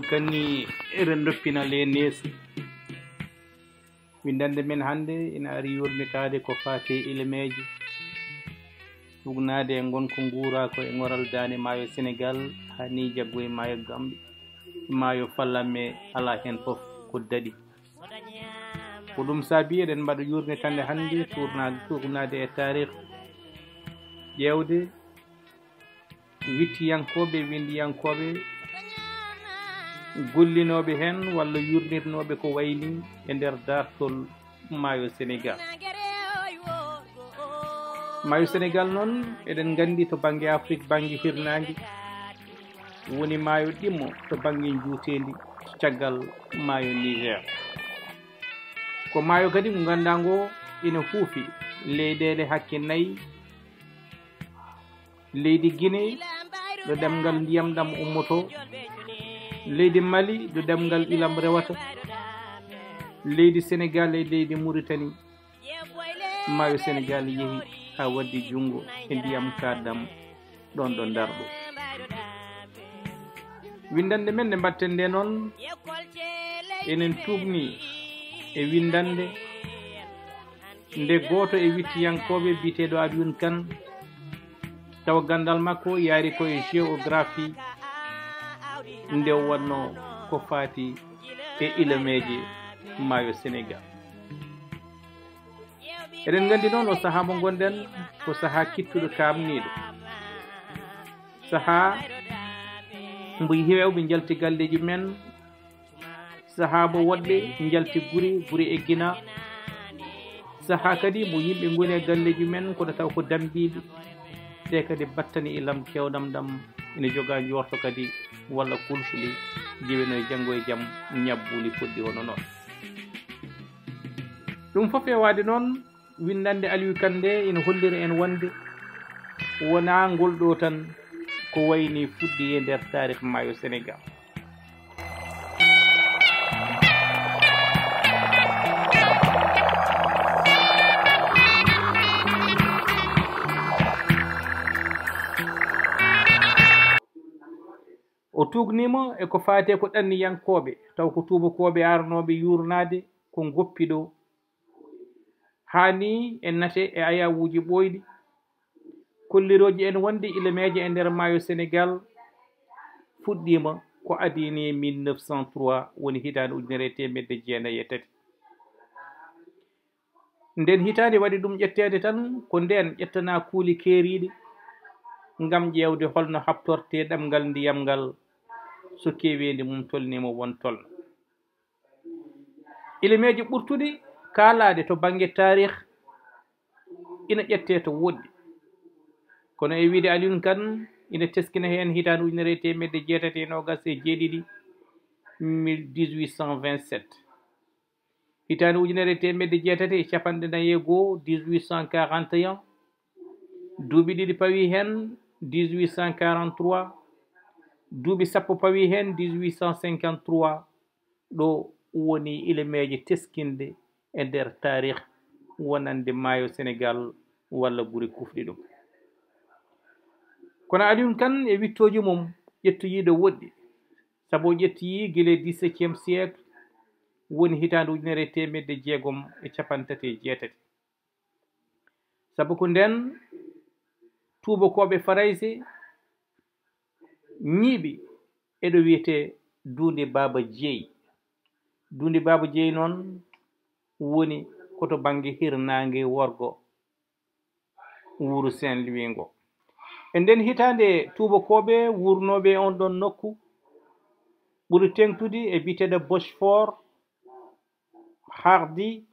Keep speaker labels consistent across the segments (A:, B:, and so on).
A: kanni eɗen doppina le neesi windande men hannde ina ari yurnitade ko fate ilimeji ɗugnade e gonko nguurako e ngoral dane maayo Sénégal ha ni jaggo e maayo Gambie maayo fallamme ala hen fof ko daɗi ko ɗum saabi eɗen mbaɗa yurnitande hannde tournade e tarikh ƴewde wittiyankoɓe windiyankoɓe gollinoɓe hen walla yurnirnoɓe ko wayni e nder dartol maayo Sénégal. Maayo Sénégal noon eɗen gandi to banggue Afrique banggue hirnangue woni maayo ɗimmo to banggue juutendi caggal maayo Niger. Ko maayo kadi mo ganduɗa ngo ina huufi leyɗele hakke nayyi leydi Guinée ɗo ɗemgal ndiyam ɗam ummoto, leydi Mali ɗo ɗemgal ilam rewata, leydi Sénégal e leydi Mauritanie maayo Sénégal yeehi ha waddi jungo e ndiyam kaɗɗam ɗon ɗo darɗo. Windande men nde mbatten nde noon enen tubni e windande nde goto e wittiyankoɓe biteɗo Alioune Kane taw gandal makko yaari koye géographie nde wonno ko fati e ilameje maayo Sénégal. Eɗen gandi noon o saaha mo gonɗen ko saaha kittuɗo kamniɗo, saaha mbo hewɓe jalti galleji men, saaha mo woɗɓe jalti guri e Guina, saaha kadi mo yimɓe goni e galleji men kono taw ko dambiɓe te kadi battani ilam kewɗam ɗam ina joga jorto kadi walla kulfuli jibino e janggo e jaam ñabbuli fuɗɗi hono noon. ɗum fof e wade noon windande Aliou Kane nde ina holliri en wonde wona ngol ɗo tan ko wayni fuɗɗi e nder tarikh maayo Sénégal. O tugnima e ko faate ko ɗanniyankoɓe taw ko tubakoɓe arnoɓe yurnade ko goppiɗo hani en nate e ayawuji ɓoyɗi kolliroji en wonde ilameje e nder maayo Sénégal fuɗɗima ko adini 1903 woni hitande 1993. Nden hitande waɗi ɗum ƴettede tan ko nden ƴettana kuuli keeriɗi ngam ƴewde holno habtorte ɗemgal ndiyam ngal so kewendi mum tolnima won tolno. Ilameji ɓurtuɗi kalade to banggue tarikh ina ƴette to woɗɗi kono e wiide Alioune Kane ina teskina hen hitande 1827 1827 hitande 1841 1841 duuɓi ɗiɗi pawi hen 1843 duuɓi sappo pawi hen 1853 ɗo woni ilameji teskinde e nder tarikh wonande maayo Sénégal walla guri kufɗi ɗum. Kono Alioune Kane e wittoji mum ƴettoyiɗo woɗɗi saabu ƴettoyi guila 17e siècle woni hitande 1638 saabu ko nden tubakoɓe Farayse ñiiɓi eɗo wiyete Dunde Baba Dieye. Dunde Baba Dieye noon woni koto banggue hirnangue worgo wuuro Saint-Louis ngo. E nden hitande tubakoɓe wurnoɓe on ɗon nokku ɓuri tengtude e biteɗo Bochefort hardi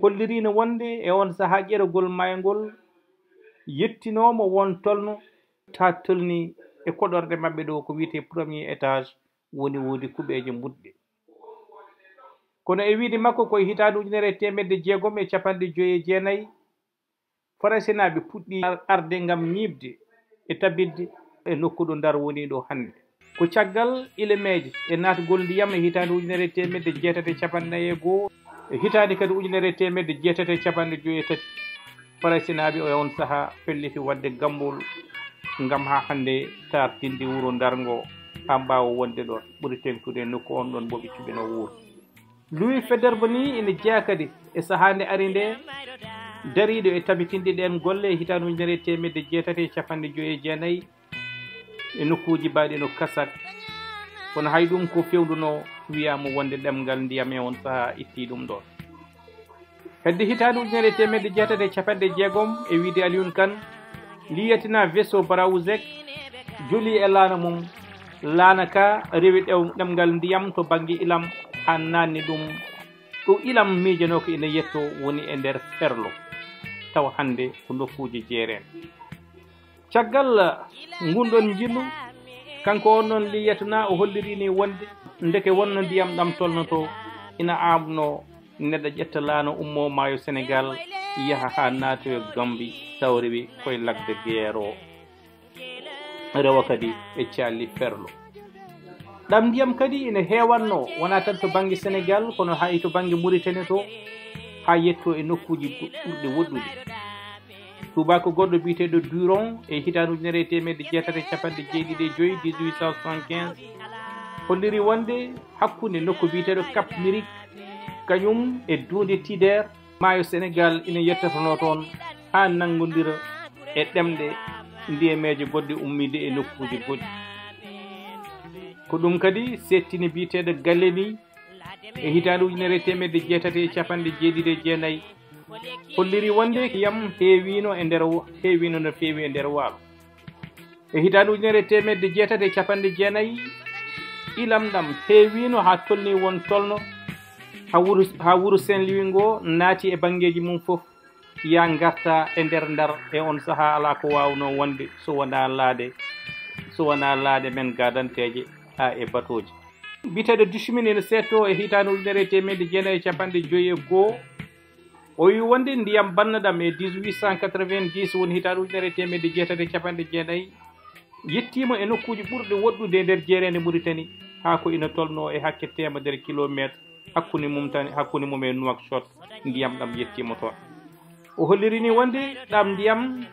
A: hollirino wonde e on saaha ƴerogol maayo ngol yettinomo won tolno ta tolni e koɗorɗe mabɓe ɗo ko wiyete premier étage woni woodi kuɓeje mbuɗɗe. Kono e wiide makko koye hitande 1659 Farayse naɓe puɗɗi arde gam ñibde e tabidde e nokku ɗo Ndar woni ɗo hande. Ko caggal ilameje e natgol ndiyam e hitande 1851 e hitande kadi 1853 Farayse naɓe o on saaha felliti wadde gambol ngam ha hande tartinde wuuro Ndar ngo ha mbawa wonde ɗon ɓuri tengtude nokku on ɗon boɓe cuɓino wuuro. Louis Faidherbe ni ene jeeya kadi e sahande ari nde dariɗo e tabitinde ɗen golle e hitande ujunere temedde jeetati e capanɗe joyi e jeenayyi e nokkuji mbaɗi no Kassak. kono hay ɗum ko fewduno wiyama wonde ɗemgal ndiyam e on saaha itti ɗum ɗon. hedde hitande ujunere temedde jeetati e capanɗe jeegom e wiide Alioune Kane liyatina vaisseau Baraouzek joli e laana mum. laana ka rewi ɗemgal ndiyam to banggue ilam ha nanni ɗum ɗo ilam miijano ko ina yetto woni e nder Ferlo taw hande ko nokkuji jeeren. caggal ngunɗon jinnu kanko on noon liyatana o hollirini wonde ndeke wonno ndiyam ɗam tolnoto ina amno neɗɗo ƴetta laana ummo maayo Sénégal yaha ha naato e Gambie taw rewi koye lac de Guiers o rewa kadi e calli Ferlo. ɗam ndiyam kadi ina heewanno wona tan to banggue Sénégal kono hay to banggue Mauritanie to ha yetto e nokkuji ɓurɗe woɗɗude. tubako goɗɗo biteɗo Duron e hitande ujunere temedde jeetati e capanɗe jeeɗiɗi e joyyi 1875 holliri wonde hakkude nokku biteɗo Cap Mirique kañum e duunde Tider maayo Sénégal ina yettatono toon ha nanggodira e ɗemɗe ndiyameje goɗɗe ummide e nokkuji goɗɗi. ko ɗum kadi settini biteɗo Galeni e hitande ujunere temedde jeetati e capanɗe jeeɗiɗi e jeenayyi holliri wonde yam heewino no feewi e nder waalo. e hitande ujunere temedde jeetati e capanɗe jeenayyi ilam ɗam heewino ha tolni won tolno ha wuuro Saint-Louis ngo naati e banggueji mum foof ya garta e nder ndar e on saaha ala ko wawno wonde so wona laade men gadanteje ha e batoji. biteɗo Duchmine ene setto e hitande ujunere temedde jeenayyi e capanɗe joyyi e goho o wi wonde ndiyam bannaɗam e 1890 woni hitande ujunere temedde jeetati e capanɗe jeenayyi yettima e nokkuji ɓurɗe woɗɗude nder jeerede Mauritanie ha ko ina tolno e hakke temedere kilométre hakkude mum e Nouakchott ndiyam ɗam yettima toon. o hollirini wonde ɗam ndiyam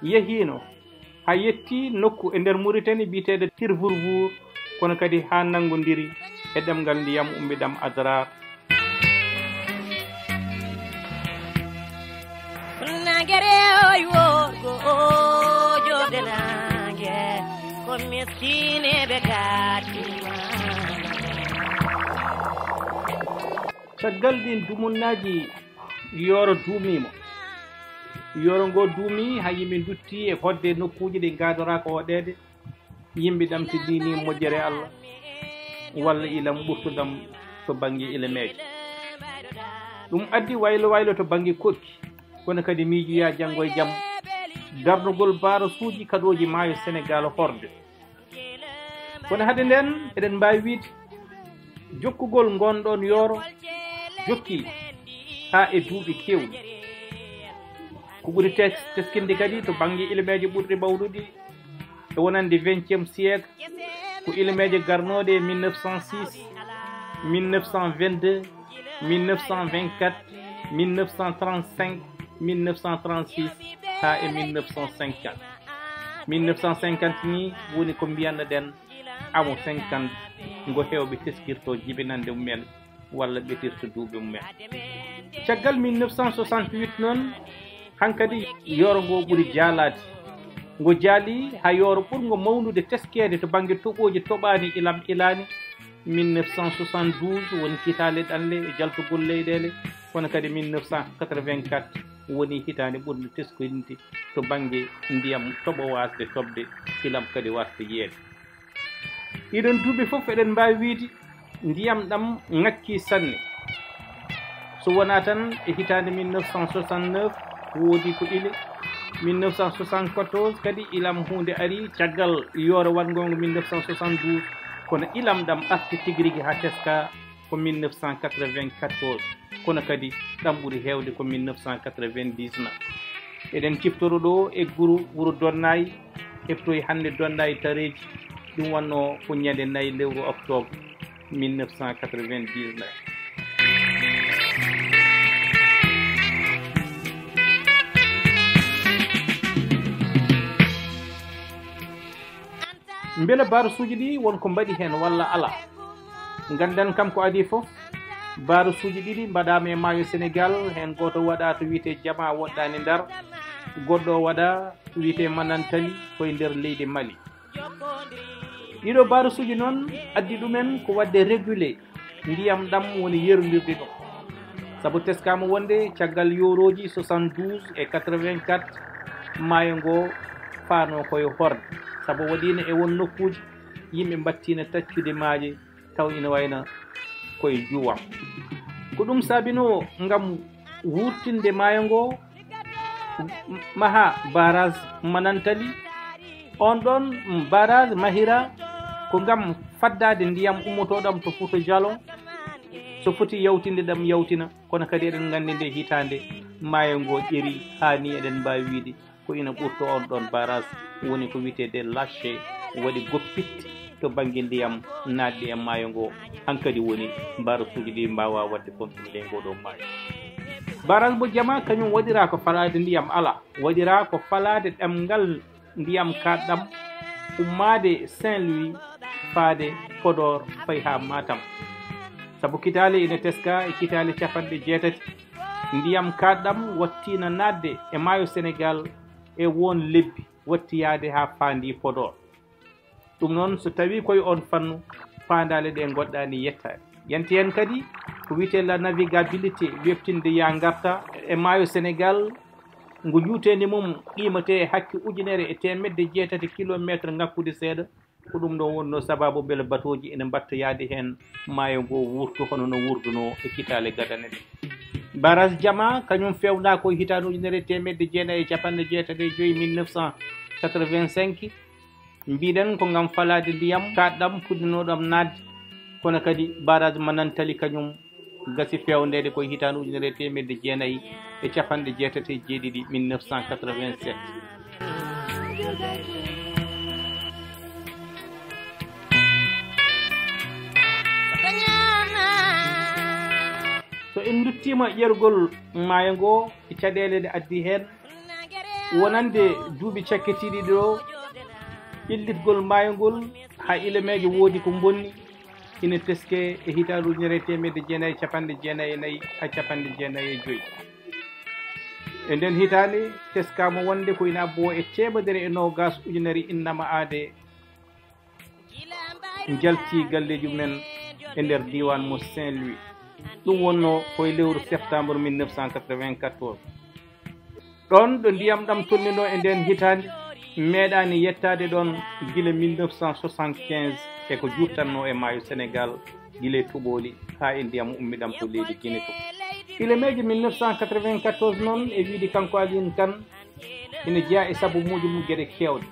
A: yehino ha yetti nokku e nder Mauritanie biteɗo Tirvourvour kono kadi ha nanggodiri e ɗemgal ndiyam ummiɗam Adrar. caggal ɗin dumunnaji yoro duumimo yoro ngo duumi ha yimɓe dutti e hodde nokkuji ɗi gadora ko waɗede yimɓe ɗamtidini moƴƴere Allah walla ilam ɓurtudam to banggue ilameje. ɗum addi waylo to banggue kokki kono kadi miijoya janggo e jaam darnugol barosuji kaɗoji maayo Sénégal horde. kono hade nden eɗen mbawi wiide jokkugol gonɗon yoro jokki ha e duuɓi kewɗi ko ɓuri teskinde kadi to banggue ilmeje ɓurɗi mawnude e wonande 20e siècle ko ilmeje garnoɗe 1906 1922 1924 1935 1936 ha e 1950. 1950 ni woni ko mbiyanno ɗen amo 50 ngo hewɓe teskirto jibinande mumen walla ɓetirto duuɓi mumen. caggal 1968 noon hankkadi yoro ngo ɓuri jaalade ngo jaali ha yoro ɓurgo mawnude teskede to banggue toɓoji toɓani ilam ilani 1972 woni hitande ɗanle e jaltugol leyɗele kono kadi 1984 woni hitande ɓurde teskoyde to banggue ndiyam toɓo wasde toɓde ilam kadi wasde yeede. ɗiɗon duuɓi foof eɗen mbawi wiide ndiyam ɗam ngakki sanne so wona tan e hitande 1969 woodi ko ile 1974 kadi ilam hunde ari caggal yoro wangongo 1972 kono ilam ɗam arti tigui rigui ha teska ko 1994 kono kadi ɗam ɓuuri hewde ko 1999. eɗen ciftoro ɗo e wuuro Donnayi heftoyi hande Donnayi tareji ɗum wanno ko ñande 4 lewru octobre 1999. mbele barusuji ɗi wonko mbaɗi hen walla ala ganden kam ko adi fof barusuji ɗiɗi mbaɗama e maayo Sénégal hen goto waɗa to wiyete Jama woɗɗani Ndar goɗɗo waɗa to wiyete Manantali koye nder leydi Mali ɗiɗo barusuji noon addi ɗumen ko wadde régulé ndiyam ɗam woni yerodirde ɗo saabu teskama wonde caggal yoroji 72 et 84 maayo ngo faano koye horde saabu waɗino e won nokkuji yimɓe mbattina taccude maaje taw ina wayna koye juwam ko ɗum saabino ngam wurtinde maayo ngo maha barage Manantali on ɗon barage mahira ko ngam faddade ndiyam ummotoɗam to Fouta Djallon so foti yawtinde ɗam yawtina kono kadi eɗen nganndi nde hitande maayo ngo ƴeri hani eɗen mbawi wiide ko ina ɓurto on ɗon barage woni ko wiyetede lâché waɗi goppitte to banggue ndiyam naatɗi e maayo ngo hankkadi woni barasuji ɗi mbawa wadde contrôlé ngoɗo maayo barage mo Jama kañum waɗira ko falade ndiyam ala waɗira ko falade ɗemgal ndiyam kaɗɗam ummade Saint-Louis faade Podor fay ha Matam saabu kitale ina teska e kitale capanɗe 8 ndiyam kaɗɗam wattina nadde e maayo Sénégal e won lebbi watti yaade ha faandi Podor ɗum noon so tawi koye on fannu fandale ɗe goɗɗani yettade yanti hen kadi ko wiyete la navigabilité weftinde ya garta e maayo Sénégal ngo juutede mum qimate hakke 1,8 kilométre ngakkude seeɗa ko ɗum ɗo wonno sababu beele batoji ene mbatta yaade hen maayo ngo wurtu hono no wurduno e kitale gadane ɗe barage Jama kañum fewna ko hitande 1985 1985 mbiɗen ko ngam falade ndiyam kaɗɗam fuɗɗinoɗam nadde kono kadi barage Manantali kañum gasi fewnede koye hitande 1987 1987 so en duttima ƴergol maayo ngo e caɗele ɗe addi hen wonande duuɓi cakketiɗi ɗo ƴellitgol maayo ngol ha ilemeje woodi ko bonni ina teske e hitande 1994 ha 95 e nden hitande teskama wonde ko ina abbo e 120 ujunere innama aade jalti galleji mumen e nder diwan mo Saint-Louis ɗum wonno koye lewru septembre 1994 ɗon ɗo ndiyam ɗam tolnino e nden hitande meeɗani yettade ɗon gila 1975 e ko juttanno e maayo Sénégal gila tuɓoli ha e ndiyam ummi ɗam to leydi Guinée to kilomeji 1994 noon e wiide kanko Aline Kane ina jeeya e sabu muji mum gueɗe kewɗe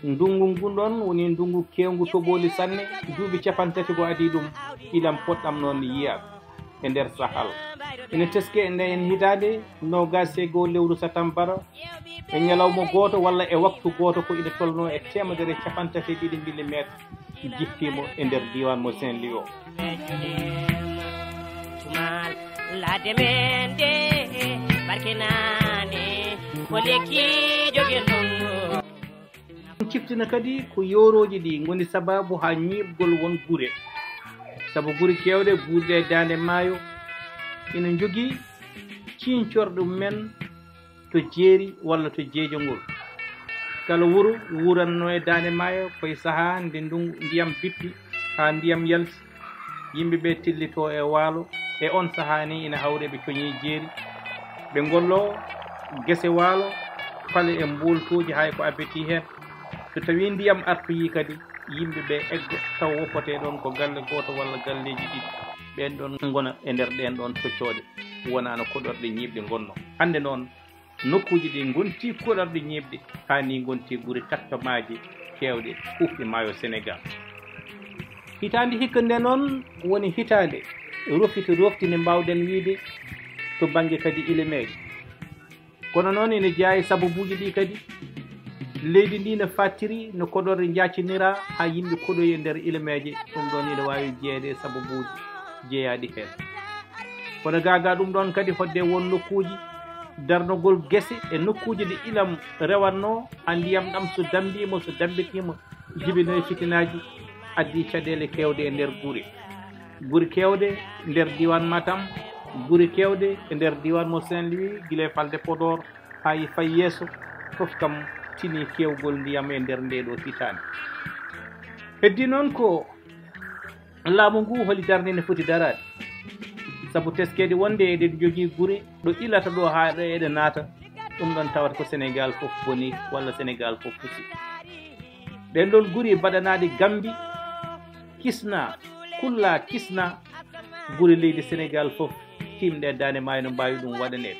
A: ndungu ngun ɗon woni ndungu kewgu toɓoli sanne duuɓi 30 ko adi ɗum ilam poɗɗam noon yiya e nder sahal ina teske e nden hitande 21 lewru satambara e ñalawma goto walla e waktu goto ko ina tolno e 132 millimétre jippimo e nder diwan mo Saint-Louis o lade men de barkenane ko lekki jogen ɗum ciftina kadi ko yoroji ɗi goni sababu ha ñiɓgol won gure sabu guri kewɗe guurɗe e dande maayo ina jogui cincorɗum men to jeeri walla to jeejo ngol kala wuro wuranno e dande maayo koye saaha nde ndiyam bippi ha ndiyam yalti yimɓeɓe tillito e waalo e on saaha ni ina hawre ɓe coñi jeeri ɓe gollo guese waalo fale e mboltoji hay ko abbeti hen so tawi ndiyam artoyi kadi yimɓeɓe eggo taw woppote ɗon ko galle goto walla galleji ɗiɗi ɓen ɗon gona e nder ɗen ɗon toccoɗe wonano koɗorɗe ñiɓɗe gonno hande noon nokkuji ɗi gonti koɗorɗe ñiɓɗe hani gonti guri tattamaji kewɗe ɓufɗe maayo Sénégal hitande hikka nde noon woni hitande roftine mbawɗen wiide to banggue kadi ilemeji kono noon ene jeeya e sababuji ɗi kadi leydi ndi ne fattiri no koɗorɗe jaccinira ha yimɓe koɗoyi e nder ilemeje ɗum ɗon ine wawi jeeyede e sababuji jeeyaɗi hen kono gaga ɗum ɗon kadi hodde won nokkuji darnogol guese e nokkuji ɗe ilam rewatno ha ndiyam ɗam so dambima so dambitima jibinoye fitinaji addi caɗele kewde e nder guri kewde nder diwan Matam, guri kewde e nder diwan mo Saint-Louis guila falde Podor ha yi fay yeeso fof kam tini kewgol ndiyam e nder nde ɗo hitande. Heddi noon ko laamu ngu holi darde ne foti darade, sabu teskede wonde eɗen jogii gure ɗo ilata ɗo ha ɗo eɗe naata, ɗum ɗon tawata ko Sénégal fof boni walla Sénégal fof fusi. ɗen ɗon guri baɗanaɗi Gambi kisna kulla kisna guri leydi Sénégal fof timɗe dane maayo no mbawi ɗum waɗaneɓe.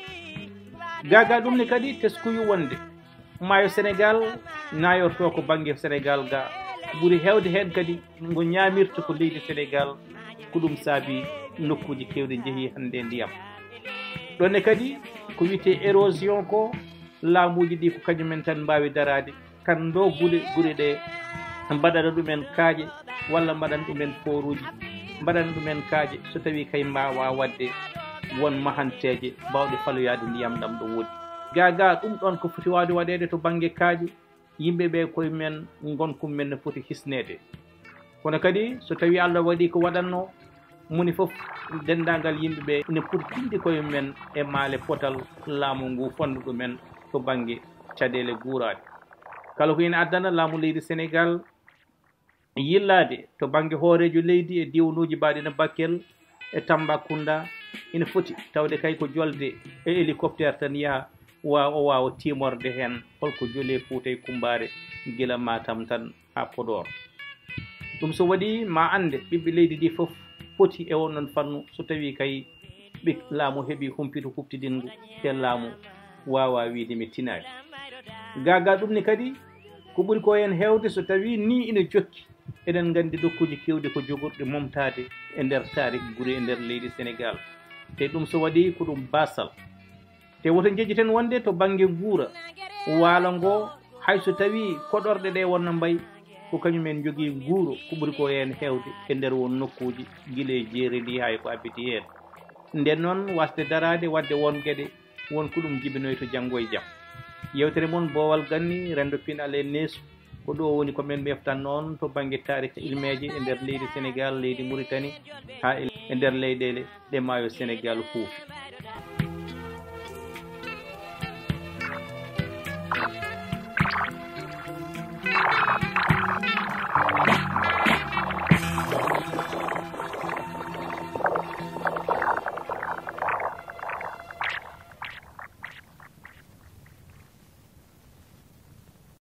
A: gaga ɗum ne kadi teskuyu wonde maayo Sénégal nayorto ko banggue Sénégal ga ɓuuri hewde hen kadi ngo ñamirta ko leydi Sénégal ko ɗum saabi nokkuji kewɗe jeehi hande ndiyam. ɗonne kadi ko wiyete érosion ko laamuji ɗi ko kañumen tan mbawi darade kan do gure ɗe mbaɗana ɗumen kaaƴe walla mbaɗana ɗumen foruji, mbaɗana ɗumen kaaƴe so tawi kay mbawa wadde won mahanteje mbawɗe faloyade ndiyam ɗam ɗo woodi. gaga ɗum ɗon ko foti wawde waɗede to banggue kaaƴe, yimɓeɓe koye men gonkum men ne foti hisnede. kono kadi so tawi Allah waɗi ko waɗanno moni foof dendagal yimɓeɓe ne poti tinde koye men e maale potal laamu ngu fonda ɗumen to banggue caɗele guurade. kala ko ina addana laamu leydi Sénégal yillade to banggue hoorejo leydi e diwanuji mbaɗina Bakel e Tambacounda ina foti tawde kay ko jolde e hélicoptére tan yaaha o wawa timorde hen holko joole Fouta e Kumbare gila Matam tan ha Podor. ɗum so waɗi ma ande ɓiɓɓe leydi ɗi foof poti e onnon fannu so tawi kay ɓe laamu heeɓi humpito huftidingu te laamu wawa wiide mi tinaki. gaga ɗum ni kadi ko ɓuuri ko hen hewde so tawi ni ina jokki eɗen gandi dokkuji kewɗi ko jogorɗe momtade e nder taari guri e nder leydi Sénégal. te ɗum so waɗi ko ɗum basal te woto jejjiten wonde to banggue guura waalo ngo hayso tawi koɗorɗe ɗe wonno mbayi ko kañumen jogui guuro ko ɓuuri ko hen hewde e nder won nokkuji guila e jeeri ndi hay ko abbiti hen. nden noon wasde darade wadde won gueɗe wonko ɗum jibinoy to janggo e jaam. yewtere moon boowal ganni rendo pinal e neesu ko ɗo woni komin ɓeftan noon to banggue tarih ilmeje e nder leydi Sénégal, leydi Mauritanie ha e nder leyɗele ɗe maayo Sénégal huufi.